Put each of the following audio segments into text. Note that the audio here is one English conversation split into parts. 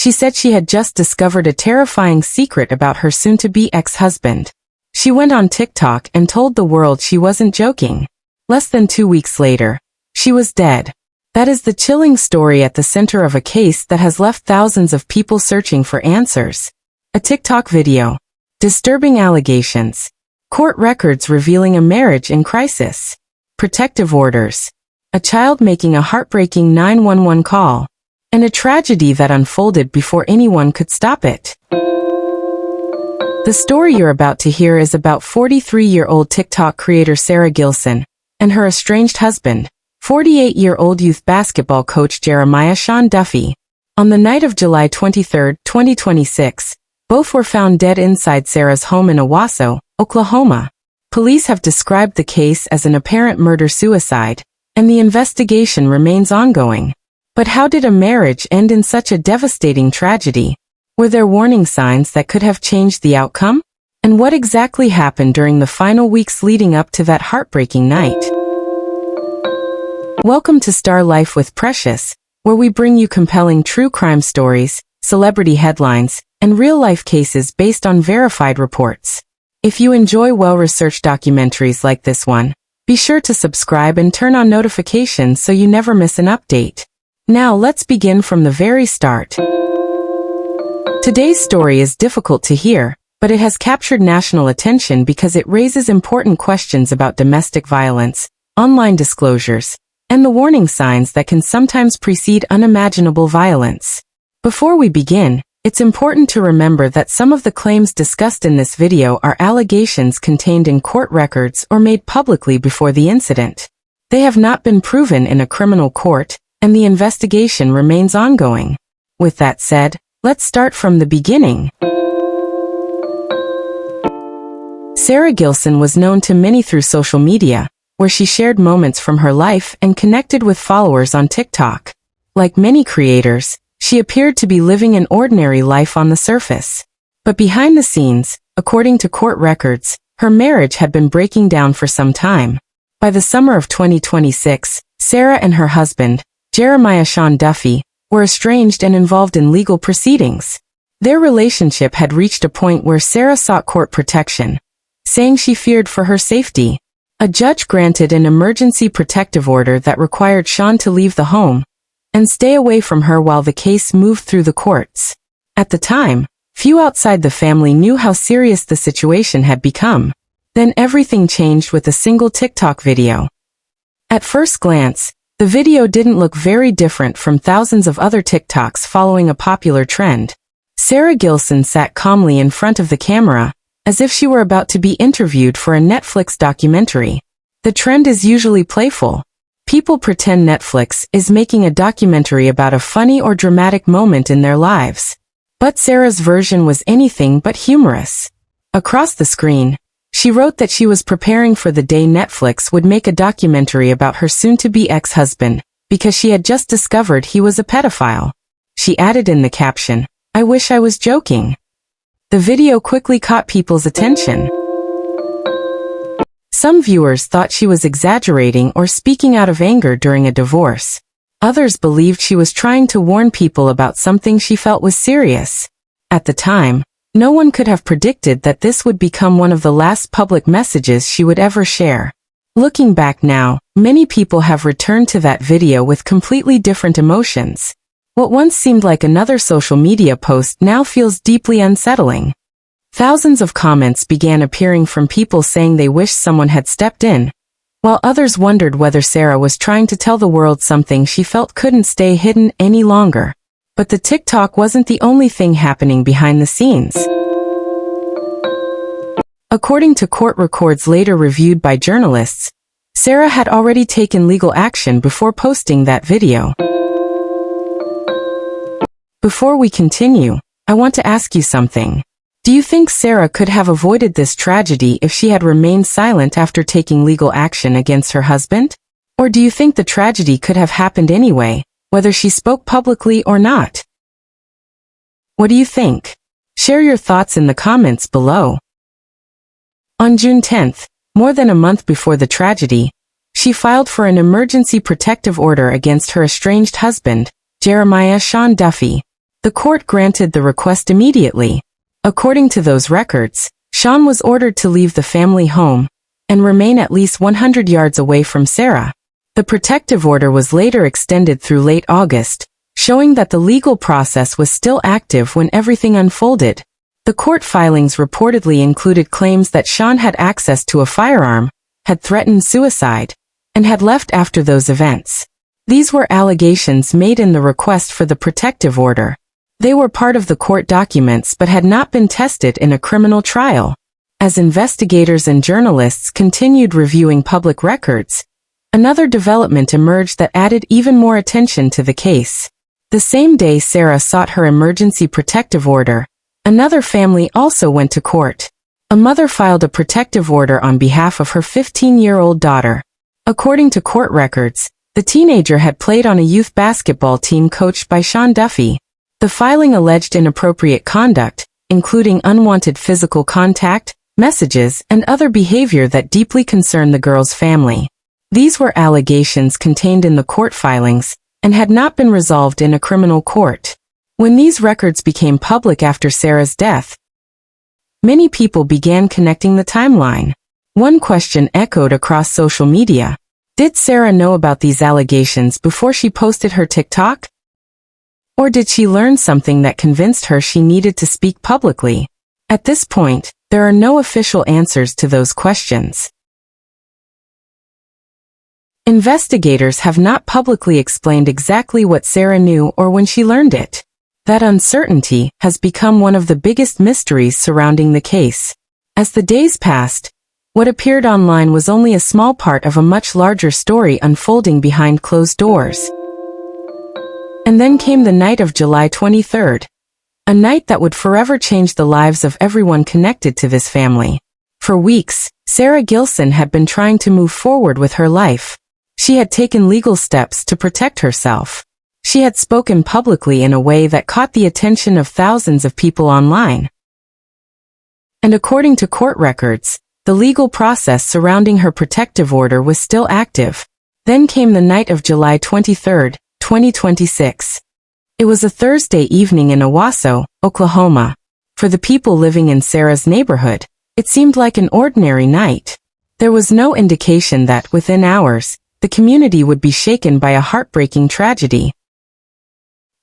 She said she had just discovered a terrifying secret about her soon-to-be ex-husband. She went on TikTok and told the world she wasn't joking. Less than 2 weeks later, she was dead. That is the chilling story at the center of a case that has left thousands of people searching for answers. A TikTok video. Disturbing allegations. Court records revealing a marriage in crisis. Protective orders. A child making a heartbreaking 911 call. And a tragedy that unfolded before anyone could stop it. The story you're about to hear is about 43-year-old TikTok creator Sara Gilson and her estranged husband, 48-year-old youth basketball coach Shawn Duffey. On the night of July 23, 2026, both were found dead inside Sara's home in Owasso, Oklahoma. Police have described the case as an apparent murder-suicide, and the investigation remains ongoing. But how did a marriage end in such a devastating tragedy? Were there warning signs that could have changed the outcome? And what exactly happened during the final weeks leading up to that heartbreaking night? Welcome to Star Life with Precious, where we bring you compelling true crime stories, celebrity headlines, and real-life cases based on verified reports. If you enjoy well-researched documentaries like this one, be sure to subscribe and turn on notifications so you never miss an update. Now let's begin from the very start. Today's story is difficult to hear, but it has captured national attention because it raises important questions about domestic violence, online disclosures, and the warning signs that can sometimes precede unimaginable violence. Before we begin, it's important to remember that some of the claims discussed in this video are allegations contained in court records or made publicly before the incident. They have not been proven in a criminal court, and the investigation remains ongoing. With that said, let's start from the beginning. Sara Gilson was known to many through social media, where she shared moments from her life and connected with followers on TikTok. Like many creators, she appeared to be living an ordinary life on the surface. But behind the scenes, according to court records, her marriage had been breaking down for some time. By the summer of 2026, Sara and her husband, Shawn Duffey, were estranged and involved in legal proceedings. Their relationship had reached a point where Sara sought court protection, saying she feared for her safety. A judge granted an emergency protective order that required Shawn to leave the home and stay away from her while the case moved through the courts. At the time, few outside the family knew how serious the situation had become. Then everything changed with a single TikTok video. At first glance, the video didn't look very different from thousands of other TikToks following a popular trend. Sara Gilson sat calmly in front of the camera, as if she were about to be interviewed for a Netflix documentary. The trend is usually playful. People pretend Netflix is making a documentary about a funny or dramatic moment in their lives. But Sara's version was anything but humorous. Across the screen, she wrote that she was preparing for the day Netflix would make a documentary about her soon-to-be ex-husband, because she had just discovered he was a pedophile. She added in the caption, "I wish I was joking." The video quickly caught people's attention. Some viewers thought she was exaggerating or speaking out of anger during a divorce. Others believed she was trying to warn people about something she felt was serious. At the time, no one could have predicted that this would become one of the last public messages she would ever share. Looking back now, many people have returned to that video with completely different emotions. What once seemed like another social media post now feels deeply unsettling. Thousands of comments began appearing from people saying they wished someone had stepped in, while others wondered whether Sara was trying to tell the world something she felt couldn't stay hidden any longer. But the TikTok wasn't the only thing happening behind the scenes. According to court records later reviewed by journalists, Sara had already taken legal action before posting that video. Before we continue, I want to ask you something. Do you think Sara could have avoided this tragedy if she had remained silent after taking legal action against her husband? Or do you think the tragedy could have happened anyway, whether she spoke publicly or not? What do you think? Share your thoughts in the comments below. On June 10th, more than a month before the tragedy, she filed for an emergency protective order against her estranged husband, Shawn Duffey. The court granted the request immediately. According to those records, Shawn was ordered to leave the family home and remain at least 100 yards away from Sara. The protective order was later extended through late August, showing that the legal process was still active when everything unfolded. The court filings reportedly included claims that Shawn had access to a firearm, had threatened suicide, and had left after those events. These were allegations made in the request for the protective order. They were part of the court documents but had not been tested in a criminal trial. As investigators and journalists continued reviewing public records, another development emerged that added even more attention to the case. The same day Sara sought her emergency protective order, another family also went to court. A mother filed a protective order on behalf of her 15-year-old daughter. According to court records, the teenager had played on a youth basketball team coached by Shawn Duffey. The filing alleged inappropriate conduct, including unwanted physical contact, messages, and other behavior that deeply concerned the girl's family. These were allegations contained in the court filings and had not been resolved in a criminal court. When these records became public after Sara's death, many people began connecting the timeline. One question echoed across social media. Did Sara know about these allegations before she posted her TikTok? Or did she learn something that convinced her she needed to speak publicly? At this point, there are no official answers to those questions. Investigators have not publicly explained exactly what Sara knew or when she learned it. That uncertainty has become one of the biggest mysteries surrounding the case. As the days passed, what appeared online was only a small part of a much larger story unfolding behind closed doors. And then came the night of July 23rd. A night that would forever change the lives of everyone connected to this family. For weeks, Sara Gilson had been trying to move forward with her life. She had taken legal steps to protect herself. She had spoken publicly in a way that caught the attention of thousands of people online. And according to court records, the legal process surrounding her protective order was still active. Then came the night of July 23, 2026. It was a Thursday evening in Owasso, Oklahoma. For the people living in Sara's neighborhood, it seemed like an ordinary night. There was no indication that, within hours, the community would be shaken by a heartbreaking tragedy.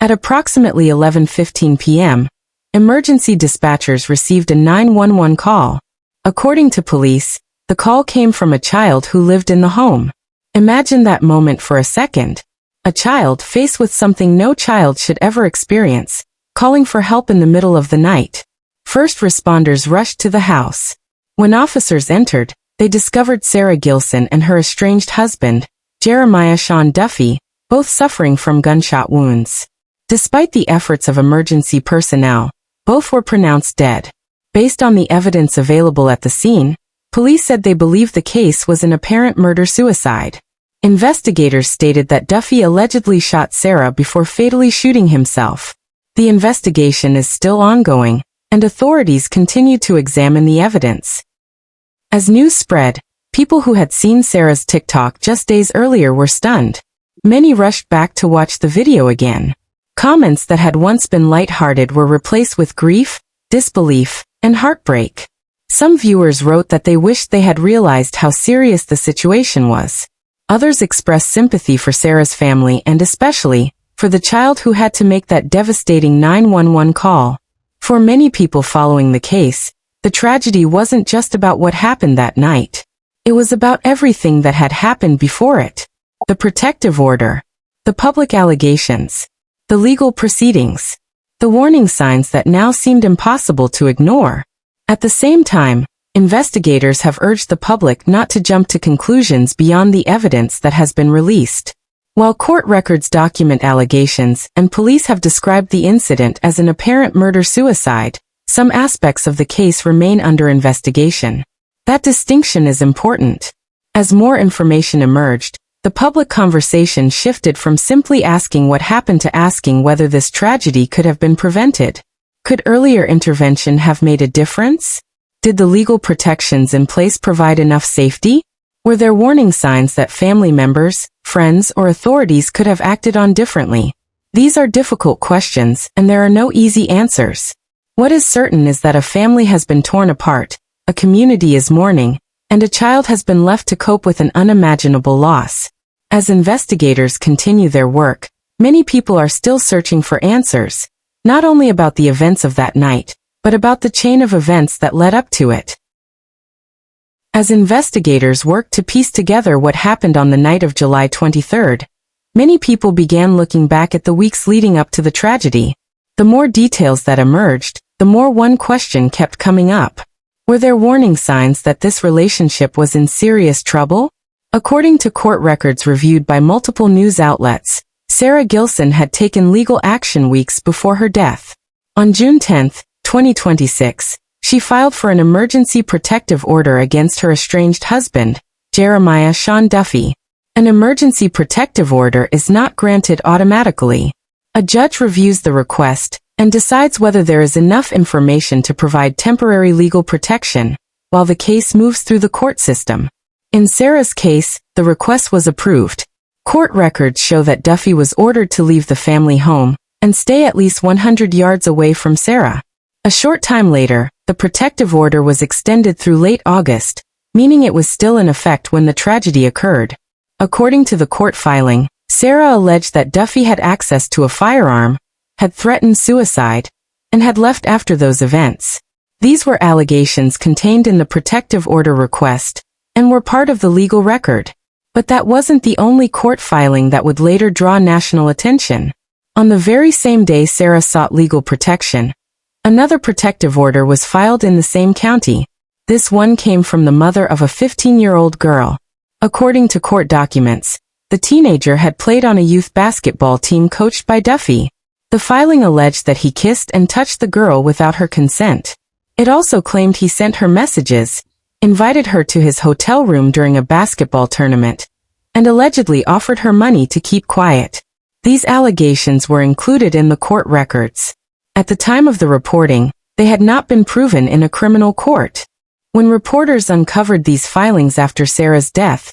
At approximately 11:15 p.m., emergency dispatchers received a 911 call. According to police, the call came from a child who lived in the home. Imagine that moment for a second. A child faced with something no child should ever experience, calling for help in the middle of the night. First responders rushed to the house. When officers entered, they discovered Sara Gilson and her estranged husband, Jeremiah Shawn Duffey, both suffering from gunshot wounds. Despite the efforts of emergency personnel, both were pronounced dead. Based on the evidence available at the scene, police said they believed the case was an apparent murder-suicide. Investigators stated that Duffey allegedly shot Sara before fatally shooting himself. The investigation is still ongoing, and authorities continue to examine the evidence. As news spread, people who had seen Sara's TikTok just days earlier were stunned. Many rushed back to watch the video again. Comments that had once been lighthearted were replaced with grief, disbelief, and heartbreak. Some viewers wrote that they wished they had realized how serious the situation was. Others expressed sympathy for Sara's family and especially for the child who had to make that devastating 911 call. For many people following the case, the tragedy wasn't just about what happened that night. It was about everything that had happened before it. The protective order, the public allegations, the legal proceedings, the warning signs that now seemed impossible to ignore. At the same time, investigators have urged the public not to jump to conclusions beyond the evidence that has been released. While court records document allegations and police have described the incident as an apparent murder-suicide, some aspects of the case remain under investigation. That distinction is important. As more information emerged, the public conversation shifted from simply asking what happened to asking whether this tragedy could have been prevented. Could earlier intervention have made a difference? Did the legal protections in place provide enough safety? Were there warning signs that family members, friends, or authorities could have acted on differently? These are difficult questions, and there are no easy answers. What is certain is that a family has been torn apart, a community is mourning, and a child has been left to cope with an unimaginable loss. As investigators continue their work, many people are still searching for answers, not only about the events of that night, but about the chain of events that led up to it. As investigators worked to piece together what happened on the night of July 23rd, many people began looking back at the weeks leading up to the tragedy. The more details that emerged, the more one question kept coming up. Were there warning signs that this relationship was in serious trouble? According to court records reviewed by multiple news outlets, Sara Gilson had taken legal action weeks before her death. On June 10, 2026, she filed for an emergency protective order against her estranged husband, Shawn Duffey. An emergency protective order is not granted automatically. A judge reviews the request and decides whether there is enough information to provide temporary legal protection, while the case moves through the court system. In Sara's case, the request was approved. Court records show that Duffey was ordered to leave the family home and stay at least 100 yards away from Sara. A short time later, the protective order was extended through late August, meaning it was still in effect when the tragedy occurred. According to the court filing, Sara alleged that Duffey had access to a firearm, had threatened suicide, and had left after those events. These were allegations contained in the protective order request, and were part of the legal record. But that wasn't the only court filing that would later draw national attention. On the very same day Sara sought legal protection, another protective order was filed in the same county. This one came from the mother of a 15-year-old girl. According to court documents, the teenager had played on a youth basketball team coached by Duffey. The filing alleged that he kissed and touched the girl without her consent. It also claimed he sent her messages, invited her to his hotel room during a basketball tournament, and allegedly offered her money to keep quiet. These allegations were included in the court records. At the time of the reporting, they had not been proven in a criminal court. When reporters uncovered these filings after Sara's death,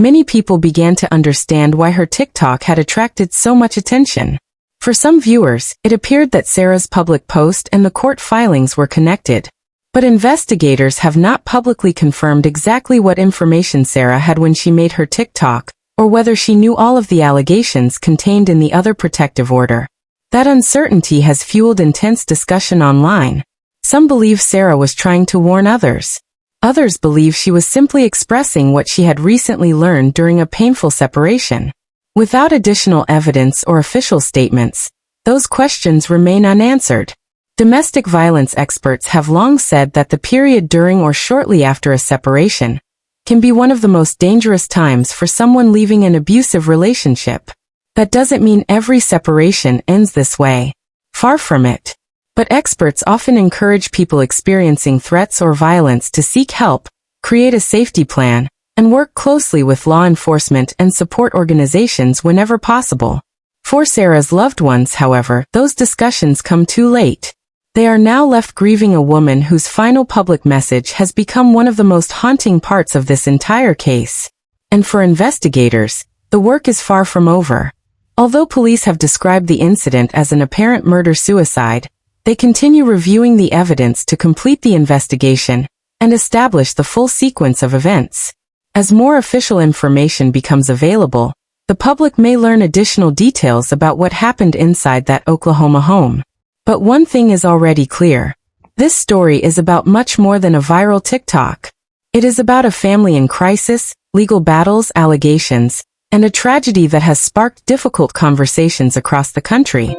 many people began to understand why her TikTok had attracted so much attention. For some viewers, it appeared that Sara's public post and the court filings were connected. But investigators have not publicly confirmed exactly what information Sara had when she made her TikTok, or whether she knew all of the allegations contained in the other protective order. That uncertainty has fueled intense discussion online. Some believe Sara was trying to warn others. Others believe she was simply expressing what she had recently learned during a painful separation. Without additional evidence or official statements, those questions remain unanswered. Domestic violence experts have long said that the period during or shortly after a separation can be one of the most dangerous times for someone leaving an abusive relationship. That doesn't mean every separation ends this way. Far from it. But experts often encourage people experiencing threats or violence to seek help, create a safety plan, and work closely with law enforcement and support organizations whenever possible. For Sara's loved ones, however, those discussions come too late. They are now left grieving a woman whose final public message has become one of the most haunting parts of this entire case. And for investigators, the work is far from over. Although police have described the incident as an apparent murder-suicide, they continue reviewing the evidence to complete the investigation and establish the full sequence of events. As more official information becomes available, the public may learn additional details about what happened inside that Oklahoma home. But one thing is already clear. This story is about much more than a viral TikTok. It is about a family in crisis, legal battles, allegations, and a tragedy that has sparked difficult conversations across the country.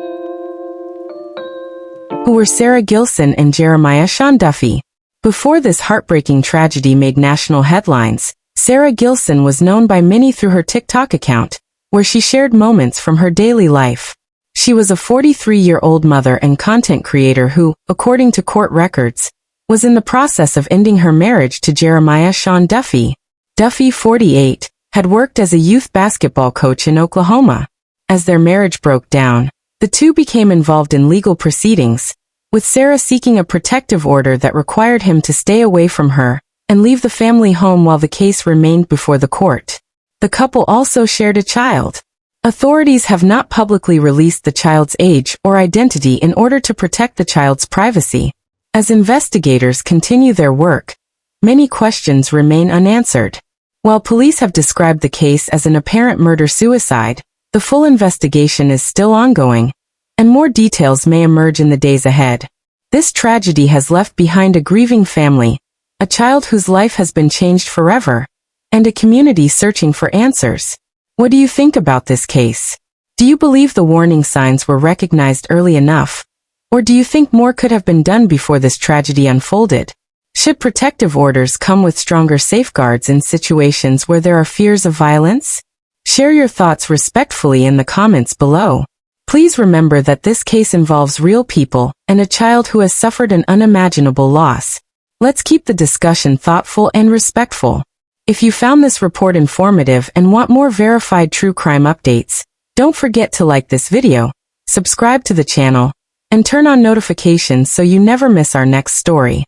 Who were Sara Gilson and Shawn Duffey? Before this heartbreaking tragedy made national headlines, Sara Gilson was known by many through her TikTok account, where she shared moments from her daily life. She was a 43-year-old mother and content creator who, according to court records, was in the process of ending her marriage to Shawn Duffey. Duffey, 48, had worked as a youth basketball coach in Oklahoma. As their marriage broke down, the two became involved in legal proceedings, with Sara seeking a protective order that required him to stay away from her and leave the family home while the case remained before the court. The couple also shared a child. Authorities have not publicly released the child's age or identity in order to protect the child's privacy. As investigators continue their work, many questions remain unanswered. While police have described the case as an apparent murder-suicide, the full investigation is still ongoing, and more details may emerge in the days ahead. This tragedy has left behind a grieving family, a child whose life has been changed forever, and a community searching for answers. What do you think about this case? Do you believe the warning signs were recognized early enough? Or do you think more could have been done before this tragedy unfolded? Should protective orders come with stronger safeguards in situations where there are fears of violence? Share your thoughts respectfully in the comments below. Please remember that this case involves real people and a child who has suffered an unimaginable loss. Let's keep the discussion thoughtful and respectful. If you found this report informative and want more verified true crime updates, don't forget to like this video, subscribe to the channel, and turn on notifications so you never miss our next story.